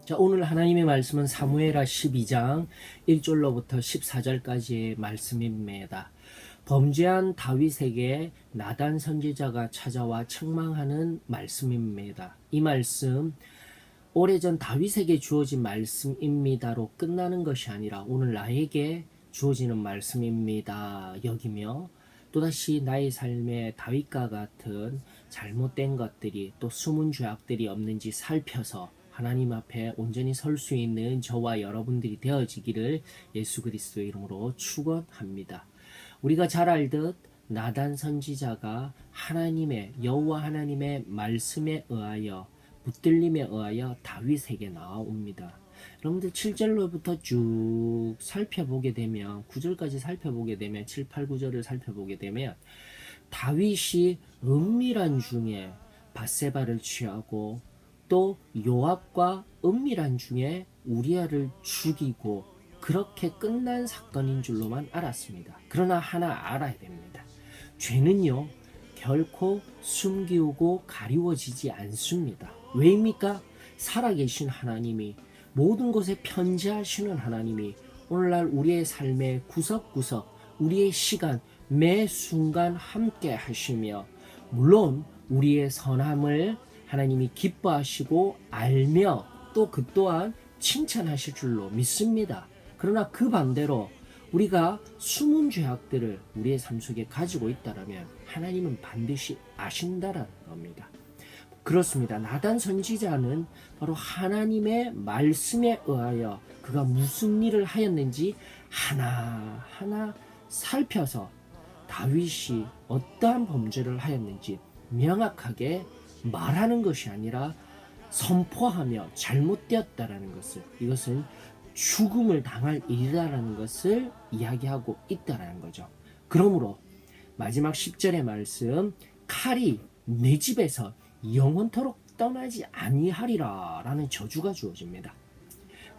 자, 오늘 하나님의 말씀은 사무엘하 12장 1절로부터 14절까지의 말씀입니다. 범죄한 다윗에게 나단 선지자가 찾아와 책망하는 말씀입니다. 이 말씀 오래전 다윗에게 주어진 말씀입니다로 끝나는 것이 아니라 오늘 나에게 주어지는 말씀입니다 여기며, 또다시 나의 삶에 다윗과 같은 잘못된 것들이 또 숨은 죄악들이 없는지 살펴서 하나님 앞에 온전히 설 수 있는 저와 여러분들이 되어지기를 예수 그리스도의 이름으로 축원합니다. 우리가 잘 알듯 나단 선지자가 하나님의 여호와 하나님의 말씀에 의하여 붙들림에 의하여 다윗에게 나옵니다. 여러분들 7절로부터 쭉 살펴보게 되면 9절까지 살펴보게 되면 7, 8, 9절을 살펴보게 되면 다윗이 은밀한 중에 밧세바를 취하고 또 요압과 은밀한 중에 우리아를 죽이고 그렇게 끝난 사건인 줄로만 알았습니다. 그러나 하나 알아야 됩니다. 죄는요 결코 숨기우고 가리워지지 않습니다. 왜입니까? 살아계신 하나님이, 모든 것에 편지하시는 하나님이 오늘날 우리의 삶의 구석구석, 우리의 시간, 매 순간 함께 하시며, 물론 우리의 선함을 하나님이 기뻐하시고 알며 또 그 또한 칭찬하실 줄로 믿습니다. 그러나 그 반대로 우리가 숨은 죄악들을 우리의 삶 속에 가지고 있다면 하나님은 반드시 아신다라는 겁니다. 그렇습니다. 나단 선지자는 바로 하나님의 말씀에 의하여 그가 무슨 일을 하였는지 하나하나 살펴서 다윗이 어떠한 범죄를 하였는지 명확하게 말하는 것이 아니라 선포하며 잘못되었다라는 것을, 이것은 죽음을 당할 일이라는 것을 이야기하고 있다라는 거죠. 그러므로 마지막 10절의 말씀, 칼이 내 집에서 영원토록 떠나지 아니하리라 라는 저주가 주어집니다.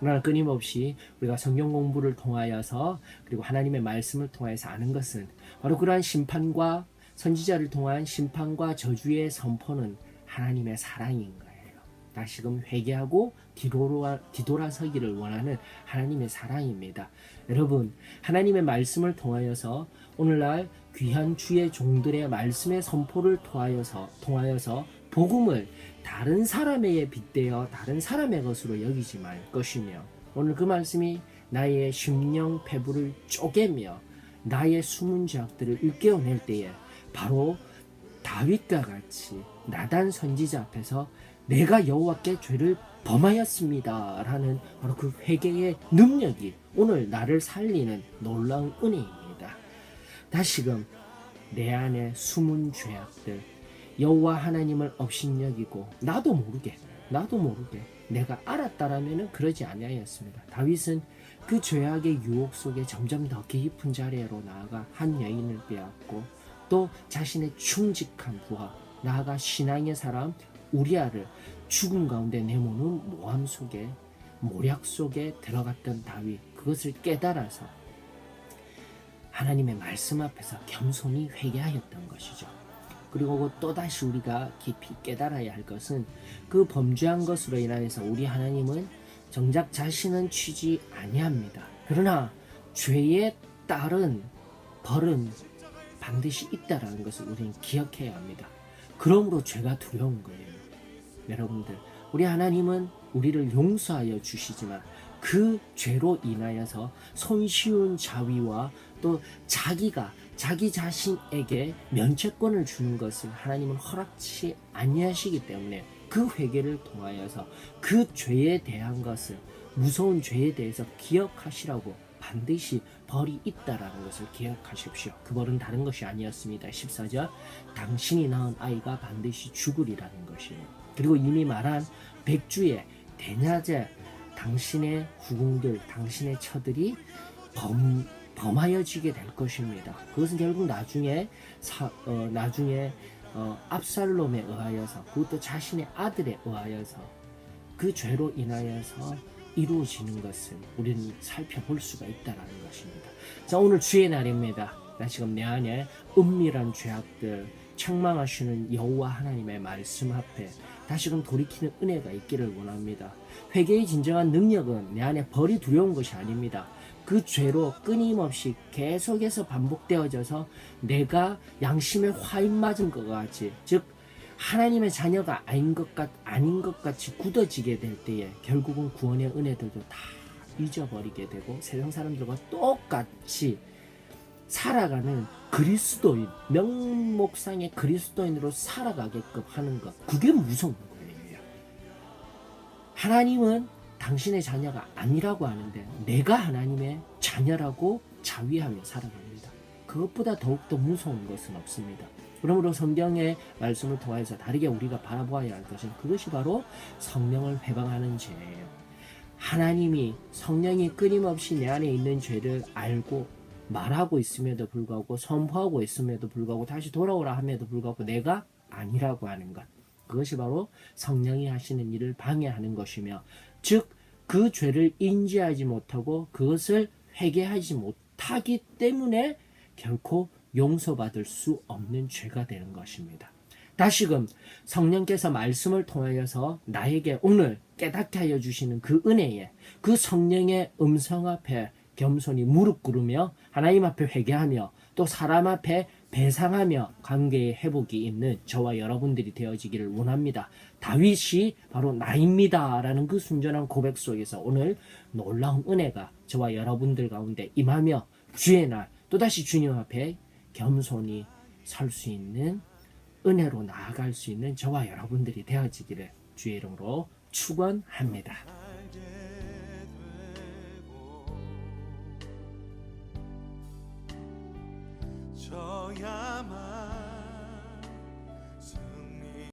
그러나 끊임없이 우리가 성경 공부를 통하여서 그리고 하나님의 말씀을 통하여서 아는 것은 바로 그러한 심판과 선지자를 통한 심판과 저주의 선포는 하나님의 사랑인 거예요. 다시금 회개하고 뒤돌아서기를 원하는 하나님의 사랑입니다. 여러분, 하나님의 말씀을 통하여서 오늘날 귀한 주의 종들의 말씀의 선포를 통하여서 복음을 다른 사람에게 빗대어 다른 사람의 것으로 여기지 말 것이며, 오늘 그 말씀이 나의 심령 패부를 쪼개며 나의 숨은 죄악들을 일깨워낼 때에 바로 다윗과 같이 나단 선지자 앞에서 내가 여호와께 죄를 범하였습니다 라는 바로 그 회개의 능력이 오늘 나를 살리는 놀라운 은혜입니다. 다시금 내 안에 숨은 죄악들, 여호와 하나님을 업신여기고 나도 모르게 내가 알았다라면 그러지 아니하였습니다. 다윗은 그 죄악의 유혹 속에 점점 더 깊은 자리로 나아가 한 여인을 빼앗고 또 자신의 충직한 부하, 나아가 신앙의 사람 우리아를 죽음 가운데 내모는 모함 속에, 모략 속에 들어갔던 다윗, 그것을 깨달아서 하나님의 말씀 앞에서 겸손히 회개하였던 것이죠. 그리고 또다시 우리가 깊이 깨달아야 할 것은 그 범죄한 것으로 인하여서 우리 하나님은 정작 자신은 치지 아니합니다. 그러나 죄에 따른 벌은 반드시 있다라는 것을 우리는 기억해야 합니다. 그러므로 죄가 두려운 거예요. 여러분들, 우리 하나님은 우리를 용서하여 주시지만 그 죄로 인하여서 손쉬운 자위와 또 자기 자신에게 면죄권을 주는 것을 하나님은 허락치 아니하시기 때문에 그 회개를 통하여서 그 죄에 대한 것을, 무서운 죄에 대해서 기억하시라고 반드시 벌이 있다라는 것을 기억하십시오. 그 벌은 다른 것이 아니었습니다. 14절, 당신이 낳은 아이가 반드시 죽으리라는 것이에요. 그리고 이미 말한 백주의 대낮에 당신의 후궁들, 당신의 처들이 범하여지게 될 것입니다. 그것은 결국 나중에 압살롬에 의하여서, 그것도 자신의 아들에 의하여서 그 죄로 인하여서 이루어지는 것을 우리는 살펴볼 수가 있다는 것입니다. 자, 오늘 주의 날입니다. 나 지금 내 안에 은밀한 죄악들, 책망하시는 여호와 하나님의 말씀 앞에 다시금 돌이키는 은혜가 있기를 원합니다. 회개의 진정한 능력은 내 안에 벌이 두려운 것이 아닙니다. 그 죄로 끊임없이 계속해서 반복되어져서 내가 양심에 화인 맞은 것 같이, 즉 하나님의 자녀가 아닌 것 같이 굳어지게 될 때에 결국은 구원의 은혜들도 다 잊어버리게 되고 세상 사람들과 똑같이 살아가는 그리스도인, 명목상의 그리스도인으로 살아가게끔 하는 것, 그게 무서운 거예요. 하나님은 당신의 자녀가 아니라고 하는데 내가 하나님의 자녀라고 자위하며 살아갑니다. 그것보다 더욱더 무서운 것은 없습니다. 그러므로 성경의 말씀을 통해서 다르게 우리가 바라보아야 할 것은 그것이 바로 성령을 회방하는 죄예요. 하나님이 성령이 끊임없이 내 안에 있는 죄를 알고 말하고 있음에도 불구하고 선포하고 있음에도 불구하고 다시 돌아오라 함에도 불구하고 내가 아니라고 하는 것, 그것이 바로 성령이 하시는 일을 방해하는 것이며, 즉 그 죄를 인지하지 못하고 그것을 회개하지 못하기 때문에 결코 용서받을 수 없는 죄가 되는 것입니다. 다시금 성령께서 말씀을 통하여서 나에게 오늘 깨닫게 하여 주시는 그 은혜에, 그 성령의 음성 앞에 겸손히 무릎 꿇으며 하나님 앞에 회개하며 또 사람 앞에 배상하며 관계의 회복이 있는 저와 여러분들이 되어지기를 원합니다. 다윗이 바로 나입니다 라는 그 순전한 고백 속에서 오늘 놀라운 은혜가 저와 여러분들 가운데 임하며 주의 날 또다시 주님 앞에 겸손히 설 수 있는, 은혜로 나아갈 수 있는 저와 여러분들이 되어지기를 주의 이름으로 축원합니다. 저